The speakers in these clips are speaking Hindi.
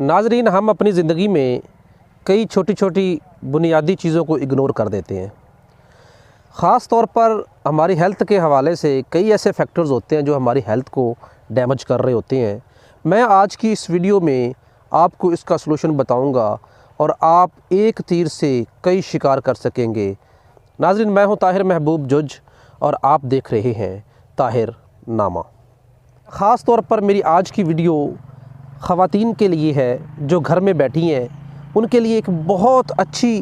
नाज़रीन, हम अपनी ज़िंदगी में कई छोटी छोटी बुनियादी चीज़ों को इग्नोर कर देते हैं। ख़ास तौर पर हमारी हेल्थ के हवाले से कई ऐसे फैक्टर्स होते हैं जो हमारी हेल्थ को डैमेज कर रहे होते हैं। मैं आज की इस वीडियो में आपको इसका सलूशन बताऊंगा और आप एक तीर से कई शिकार कर सकेंगे। नाज़रीन, मैं हूं ताहिर महबूब जज और आप देख रहे हैं ताहिर नामा। ख़ास तौर पर मेरी आज की वीडियो ख़वातीन के लिए है जो घर में बैठी हैं। उनके लिए एक बहुत अच्छी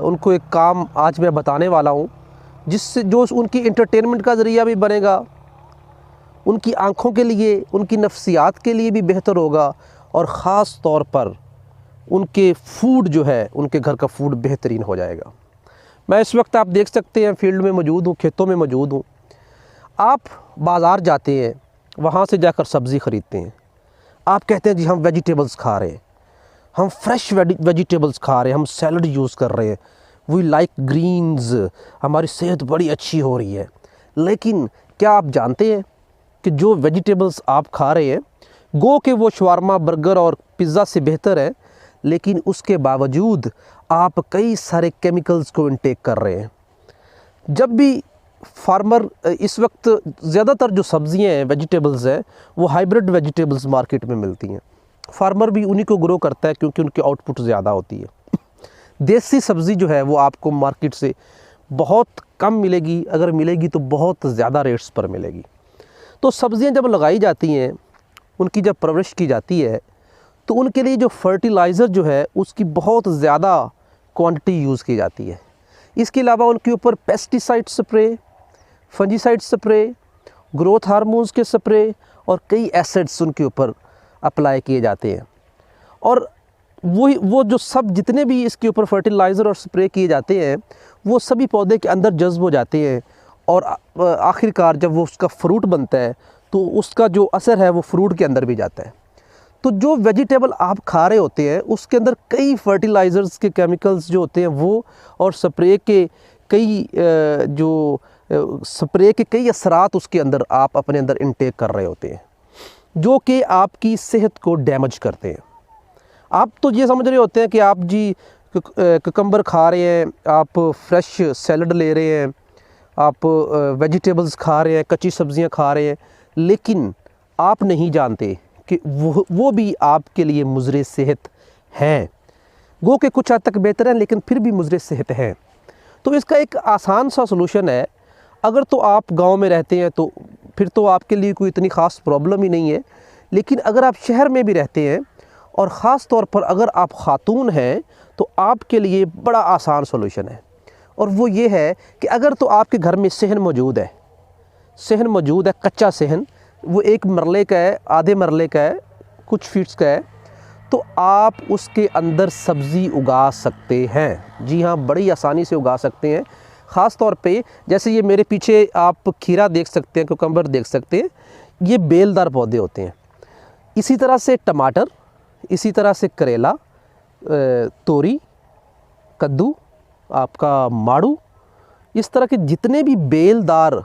उनको एक काम आज मैं बताने वाला हूँ, जिससे जो उनकी इंटरटेनमेंट का ज़रिया भी बनेगा, उनकी आँखों के लिए, उनकी नफ्सियात के लिए भी बेहतर होगा और ख़ास तौर पर उनके फूड जो है, उनके घर का फूड बेहतरीन हो जाएगा। मैं इस वक्त आप देख सकते हैं फील्ड में मौजूद हूँ, खेतों में मौजूद हूँ। आप बाज़ार जाते हैं, वहाँ से जाकर सब्ज़ी ख़रीदते हैं। आप कहते हैं जी हम वेजिटेबल्स खा रहे हैं, हम फ्रेश वेजिटेबल्स खा रहे हैं, हम सैलड यूज़ कर रहे हैं, वी लाइक ग्रीन्स, हमारी सेहत बड़ी अच्छी हो रही है। लेकिन क्या आप जानते हैं कि जो वेजिटेबल्स आप खा रहे हैं, गो के वो शवारमा, बर्गर और पिज़्ज़ा से बेहतर है, लेकिन उसके बावजूद आप कई सारे केमिकल्स को इनटेक कर रहे हैं। जब भी फार्मर इस वक्त ज़्यादातर जो सब्ज़ियाँ हैं, वेजिटेबल्स हैं, वो हाइब्रिड वेजिटेबल्स मार्केट में मिलती हैं। फार्मर भी उन्हीं को ग्रो करता है क्योंकि उनकी आउटपुट ज़्यादा होती है। देसी सब्ज़ी जो है वो आपको मार्केट से बहुत कम मिलेगी, अगर मिलेगी तो बहुत ज़्यादा रेट्स पर मिलेगी। तो सब्ज़ियाँ जब लगाई जाती हैं, उनकी जब परवरिश की जाती है, तो उनके लिए जो फर्टिलाइज़र जो है उसकी बहुत ज़्यादा क्वांटिटी यूज़ की जाती है। इसके अलावा उनके ऊपर pesticide spray, fungicide spray, growth hormones के स्प्रे और कई एसिड्स उनके ऊपर अप्लाई किए जाते हैं। और वो जो सब जितने भी इसके ऊपर फर्टिलाइज़र और स्प्रे किए जाते हैं, वो सभी पौधे के अंदर जज्ब हो जाते हैं और आखिरकार जब वो उसका फ्रूट बनता है तो उसका जो असर है वो फ्रूट के अंदर भी जाता है। तो जो वेजिटेबल आप खा रहे होते हैं उसके अंदर कई फर्टिलाइज़र्स के केमिकल्स जो होते हैं वो, और स्प्रे के कई असरात उसके अंदर आप अपने अंदर इनटेक कर रहे होते हैं, जो कि आपकी सेहत को डैमेज करते हैं। आप तो ये समझ रहे होते हैं कि आप जी कुकम्बर खा रहे हैं, आप फ्रेश सैलड ले रहे हैं, आप वेजिटेबल्स खा रहे हैं, कच्ची सब्ज़ियां खा रहे हैं, लेकिन आप नहीं जानते कि वो भी आपके लिए मुज़र सेहत हैं। गो के कुछ हद तक बेहतर हैं, लेकिन फिर भी मुज़र सेहत हैं। तो इसका एक आसान सा सलूशन है। अगर तो आप गांव में रहते हैं तो फिर तो आपके लिए कोई इतनी ख़ास प्रॉब्लम ही नहीं है, लेकिन अगर आप शहर में भी रहते हैं और ख़ास तौर पर अगर आप ख़ातून हैं तो आपके लिए बड़ा आसान सलूशन है। और वो ये है कि अगर तो आपके घर में सहन मौजूद है, कच्चा सहन, वो एक मरले का है, आधे मरले का है, कुछ फीट्स का है, तो आप उसके अंदर सब्ज़ी उगा सकते हैं। जी हाँ, बड़ी आसानी से उगा सकते हैं। ख़ास तौर पे जैसे ये मेरे पीछे आप खीरा देख सकते हैं, कुकम्बर देख सकते हैं, ये बेलदार पौधे होते हैं। इसी तरह से टमाटर, इसी तरह से करेला, तोरी, कद्दू, आपका माड़ू, इस तरह के जितने भी बेलदार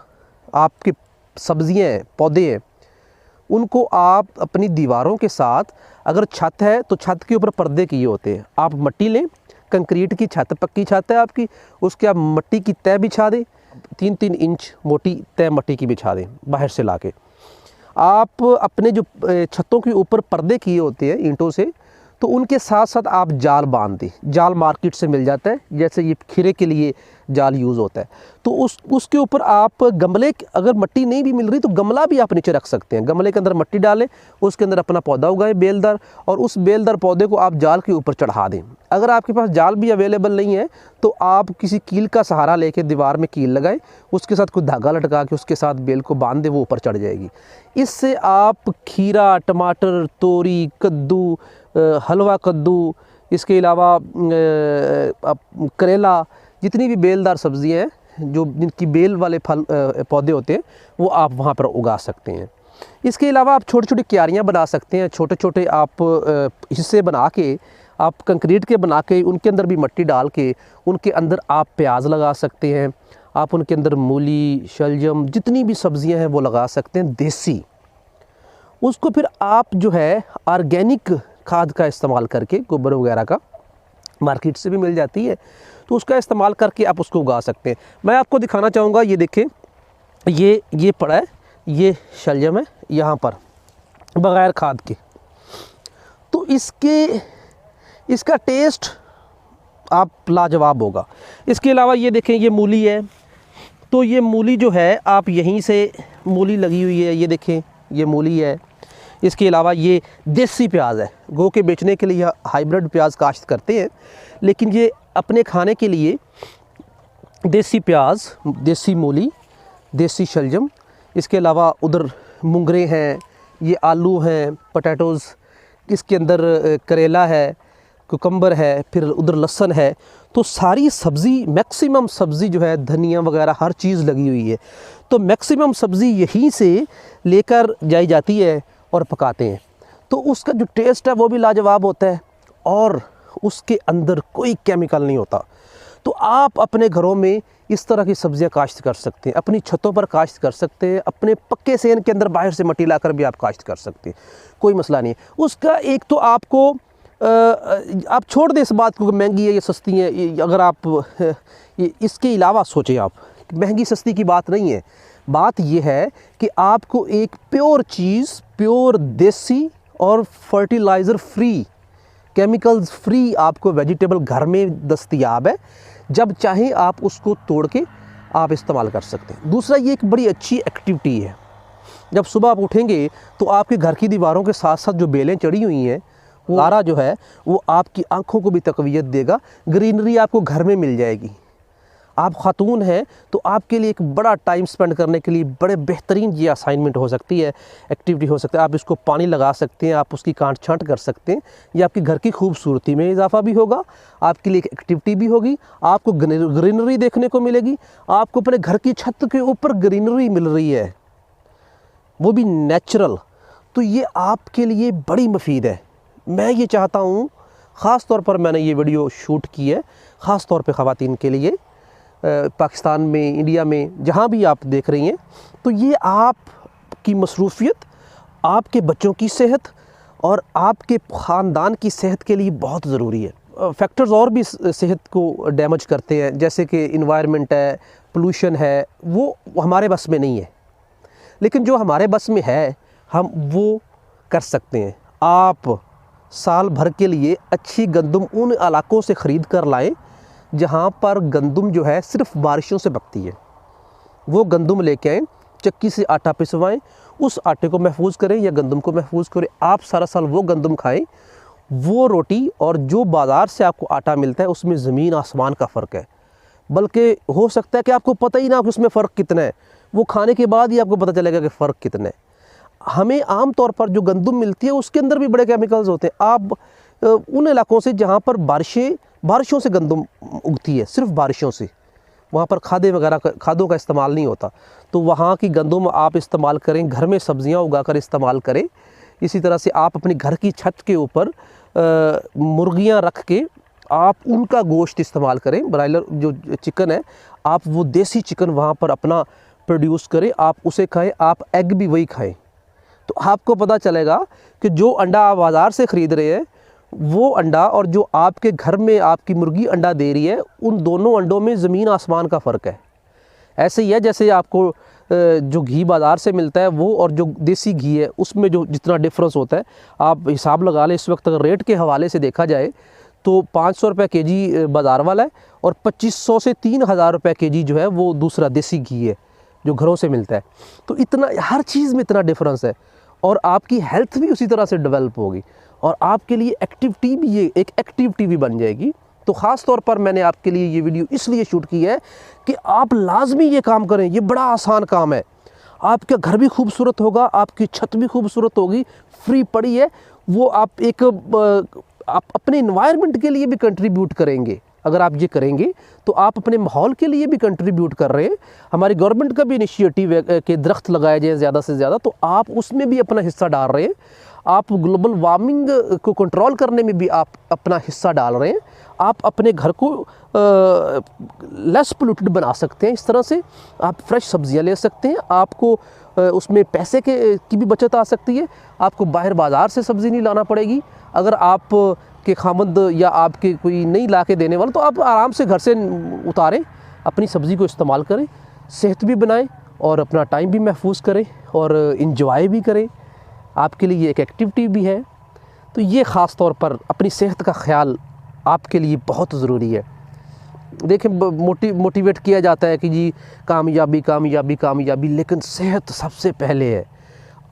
आपके सब्ज़ियाँ हैं, पौधे हैं, उनको आप अपनी दीवारों के साथ, अगर छत है तो छत के ऊपर पर्दे किए होते हैं, आप मट्टी लें, कंक्रीट की छत, पक्की छत है आपकी, उसके आप मट्टी की तय बिछा दें, 3-3 इंच मोटी तय मट्टी की बिछा दें बाहर से लाके। आप अपने जो छतों के ऊपर पर्दे किए होते हैं ईंटों से, तो उनके साथ साथ आप जाल बांध दें। जाल मार्केट से मिल जाता है, जैसे ये खीरे के लिए जाल यूज़ होता है। तो उसके ऊपर आप गमले, अगर मट्टी नहीं भी मिल रही तो गमला भी आप नीचे रख सकते हैं। गमले के अंदर मट्टी डालें, उसके अंदर अपना पौधा उगाएं बेलदार, और उस बेलदार पौधे को आप जाल के ऊपर चढ़ा दें। अगर आपके पास जाल भी अवेलेबल नहीं है तो आप किसी कील का सहारा लेके दीवार में कील लगाएं, उसके साथ कुछ धागा लटका के उसके साथ बेल को बांध दें, वो ऊपर चढ़ जाएगी। इससे आप खीरा, टमाटर, तोरी, कद्दू, हलवा कद्दू, इसके अलावा करेला, जितनी भी बेलदार सब्ज़ियाँ हैं, जो जिनकी बेल वाले फल पौधे होते हैं, वो आप वहाँ पर उगा सकते हैं। इसके अलावा आप छोटी छोटी क्यारियाँ बना सकते हैं। छोटे छोटे आप हिस्से बना के, आप कंक्रीट के बना के, उनके अंदर भी मिट्टी डाल के उनके अंदर आप प्याज लगा सकते हैं। आप उनके अंदर मूली, शलजम, जितनी भी सब्ज़ियां हैं वो लगा सकते हैं देसी। उसको फिर आप जो है ऑर्गेनिक खाद का इस्तेमाल करके, गोबर वगैरह का मार्केट से भी मिल जाती है, तो उसका इस्तेमाल करके आप उसको उगा सकते हैं। मैं आपको दिखाना चाहूँगा, ये देखें, ये पड़ा है, ये शलजम है यहाँ पर बग़ैर खाद के। तो इसका टेस्ट आप लाजवाब होगा। इसके अलावा ये देखें, ये मूली है, तो ये मूली जो है आप यहीं से, मूली लगी हुई है, ये देखें ये मूली है। इसके अलावा ये देसी प्याज है, गो के बेचने के लिए हाइब्रिड प्याज काश्त करते हैं, लेकिन ये अपने खाने के लिए देसी प्याज, देसी मूली, देसी शलजम। इसके अलावा उधर मुंगरे हैं, ये आलू हैं, पोटैटोज़, इसके अंदर करेला है, कुकम्बर है, फिर उधर लहसुन है। तो सारी सब्ज़ी, मैक्सिमम सब्ज़ी जो है, धनिया वगैरह हर चीज़ लगी हुई है। तो मैक्सिमम सब्ज़ी यहीं से लेकर जाई जाती है और पकाते हैं। तो उसका जो टेस्ट है वो भी लाजवाब होता है और उसके अंदर कोई केमिकल नहीं होता। तो आप अपने घरों में इस तरह की सब्ज़ियाँ काश्त कर सकते हैं, अपनी छतों पर काश्त कर सकते हैं, अपने पक्के सेन के अंदर बाहर से मट्टी लाकर भी आप काश्त कर सकते हैं, कोई मसला नहीं है उसका। एक तो आपको आप छोड़ दें इस बात को कि महंगी है या सस्ती है, अगर आप इसके अलावा सोचें, आप महंगी सस्ती की बात नहीं है। बात यह है कि आपको एक प्योर चीज़, प्योर देसी और फर्टिलाइज़र फ्री, केमिकल्स फ्री आपको वेजिटेबल घर में दस्तयाब है। जब चाहें आप उसको तोड़ के आप इस्तेमाल कर सकते हैं। दूसरा, ये एक बड़ी अच्छी एक्टिविटी है। जब सुबह आप उठेंगे तो आपके घर की दीवारों के साथ साथ जो बेलें चढ़ी हुई हैं, वो गारा जो है वो आपकी आँखों को भी तक़वियत देगा। ग्रीनरी आपको घर में मिल जाएगी। आप ख़ातून हैं तो आपके लिए एक बड़ा टाइम स्पेंड करने के लिए बड़े बेहतरीन ये असाइनमेंट हो सकती है, एक्टिविटी हो सकती है। आप इसको पानी लगा सकते हैं, आप उसकी काट छाँट कर सकते हैं। ये आपके घर की खूबसूरती में इजाफ़ा भी होगा, आपके लिए एक एक्टिविटी भी होगी, आपको ग्रीनरी देखने को मिलेगी। आपको अपने घर की छत के ऊपर ग्रीनरी मिल रही है, वो भी नेचुरल। तो ये आपके लिए बड़ी मुफीद है। मैं ये चाहता हूँ, ख़ास तौर पर मैंने ये वीडियो शूट की है ख़ास तौर पे ख़वातीन के लिए, पाकिस्तान में, इंडिया में, जहाँ भी आप देख रही हैं। तो ये आपकी मसरूफ़ियत, आपके बच्चों की सेहत और आपके ख़ानदान की सेहत के लिए बहुत ज़रूरी है। फैक्टर्स और भी सेहत को डैमेज करते हैं, जैसे कि इन्वायरमेंट है, पोल्यूशन है, वो हमारे बस में नहीं है। लेकिन जो हमारे बस में है हम वो कर सकते हैं। आप साल भर के लिए अच्छी गंदम उन इलाकों से ख़रीद कर लाएं जहाँ पर गंदम जो है सिर्फ़ बारिशों से पकती है। वो गंदम लेके आएँ, चक्की से आटा पिसवाएं, उस आटे को महफूज करें या गंदम को महफूज करें। आप सारा साल वो गंदम खाएं, वो रोटी और जो बाज़ार से आपको आटा मिलता है उसमें ज़मीन आसमान का फ़र्क है। बल्कि हो सकता है कि आपको पता ही ना कि उसमें फ़र्क कितना है, वो खाने के बाद ही आपको पता चलेगा कि फ़र्क कितना है। हमें आम तौर पर जो गंदम मिलती है उसके अंदर भी बड़े केमिकल्स होते हैं। आप उन इलाकों से जहाँ पर बारिशों से गंदम उगती है, सिर्फ बारिशों से, वहाँ पर खादों का इस्तेमाल नहीं होता, तो वहाँ की गंदम आप इस्तेमाल करें, घर में सब्जियाँ उगाकर इस्तेमाल करें। इसी तरह से आप अपने घर की छत के ऊपर मुर्गियाँ रख के आप उनका गोश्त इस्तेमाल करें। ब्रायलर जो चिकन है, आप वो देसी चिकन वहाँ पर अपना प्रोड्यूस करें, आप उसे खाएं, आप एग भी वही खाएं। तो आपको पता चलेगा कि जो अंडा आप बाज़ार से ख़रीद रहे हैं वो अंडा और जो आपके घर में आपकी मुर्गी अंडा दे रही है, उन दोनों अंडों में ज़मीन आसमान का फ़र्क है। ऐसे ही है जैसे आपको जो घी बाज़ार से मिलता है वो और जो देसी घी है उसमें जो जितना डिफरेंस होता है, आप हिसाब लगा लें। इस वक्त अगर रेट के हवाले से देखा जाए तो 500 रुपये केजी बाज़ार वाला है और 2500 से 3000 रुपये केजी जो है वो दूसरा देसी घी है जो घरों से मिलता है। तो इतना, हर चीज़ में इतना डिफरेंस है और आपकी हेल्थ भी उसी तरह से डेवलप होगी और आपके लिए एक्टिविटी भी, ये एक एक्टिविटी भी बन जाएगी। तो ख़ास तौर पर मैंने आपके लिए ये वीडियो इसलिए शूट की है कि आप लाजमी ये काम करें। ये बड़ा आसान काम है, आपका घर भी खूबसूरत होगा, आपकी छत भी खूबसूरत होगी, फ्री पड़ी है वो। आप अपने इन्वायरमेंट के लिए भी कंट्रीब्यूट करेंगे। अगर आप ये करेंगे तो आप अपने माहौल के लिए भी कंट्रीब्यूट कर रहे हैं। हमारी गवर्नमेंट का भी इनिशिएटिव है कि दरख्त लगाए जाए ज़्यादा से ज़्यादा, तो आप उसमें भी अपना हिस्सा डाल रहे हैं। आप ग्लोबल वार्मिंग को कंट्रोल करने में भी आप अपना हिस्सा डाल रहे हैं। आप अपने घर को लेस पोल्यूटेड बना सकते हैं। इस तरह से आप फ्रेश सब्जियां ले सकते हैं। आपको उसमें पैसे की भी बचत आ सकती है। आपको बाहर बाज़ार से सब्ज़ी नहीं लाना पड़ेगी। अगर आप के खामद या आपके कोई नहीं ला के देने वाला, तो आप आराम से घर से उतारें, अपनी सब्ज़ी को इस्तेमाल करें, सेहत भी बनाएं और अपना टाइम भी महफूज करें और इंजॉय भी करें। आपके लिए एक एक्टिविटी भी है। तो ये ख़ास तौर पर अपनी सेहत का ख्याल आपके लिए बहुत ज़रूरी है। देखें, मोटिवेट किया जाता है कि जी कामयाबी कामयाबी कामयाबी, लेकिन सेहत सबसे पहले है।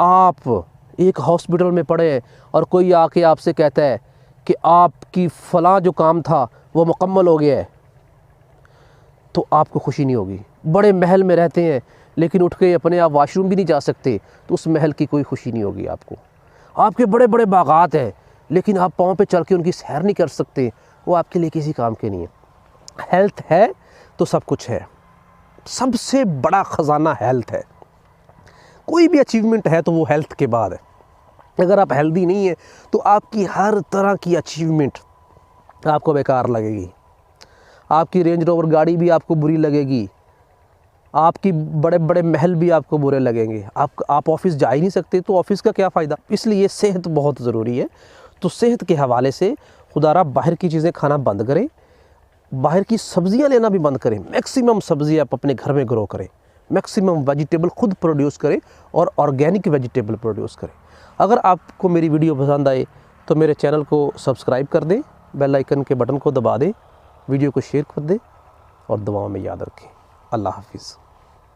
आप एक हॉस्पिटल में पड़े हैं और कोई आके आपसे कहता है कि आपकी फ़लाँ जो काम था वो मुकम्मल हो गया है, तो आपको खुशी नहीं होगी। बड़े महल में रहते हैं लेकिन उठ के अपने आप वाशरूम भी नहीं जा सकते, तो उस महल की कोई खुशी नहीं होगी आपको। आपके बड़े बड़े बागात हैं लेकिन आप पाँव पे चल के उनकी सैर नहीं कर सकते, वो आपके लिए किसी काम के नहीं है। हेल्थ है तो सब कुछ है। सबसे बड़ा ख़जाना हेल्थ है। कोई भी अचीवमेंट है तो वो हेल्थ के बाद है। अगर आप हेल्दी नहीं है तो आपकी हर तरह की अचीवमेंट आपको बेकार लगेगी। आपकी रेंज रोवर गाड़ी भी आपको बुरी लगेगी, आपकी बड़े बड़े महल भी आपको बुरे लगेंगे। आप ऑफ़िस जा ही नहीं सकते, तो ऑफ़िस का क्या फ़ायदा। इसलिए सेहत बहुत ज़रूरी है। तो सेहत के हवाले से खुदारा बाहर की चीज़ें खाना बंद करें, बाहर की सब्ज़ियां लेना भी बंद करें। मैक्सिमम सब्ज़ी आप अपने घर में ग्रो करें, मैक्सिमम वेजिटेबल खुद प्रोड्यूस करें और ऑर्गेनिक वेजिटेबल प्रोड्यूस करें। अगर आपको मेरी वीडियो पसंद आए तो मेरे चैनल को सब्सक्राइब कर दें, बेल आइकन के बटन को दबा दें, वीडियो को शेयर कर दें और दुआओं में याद रखें। अल्लाह हाफिज़।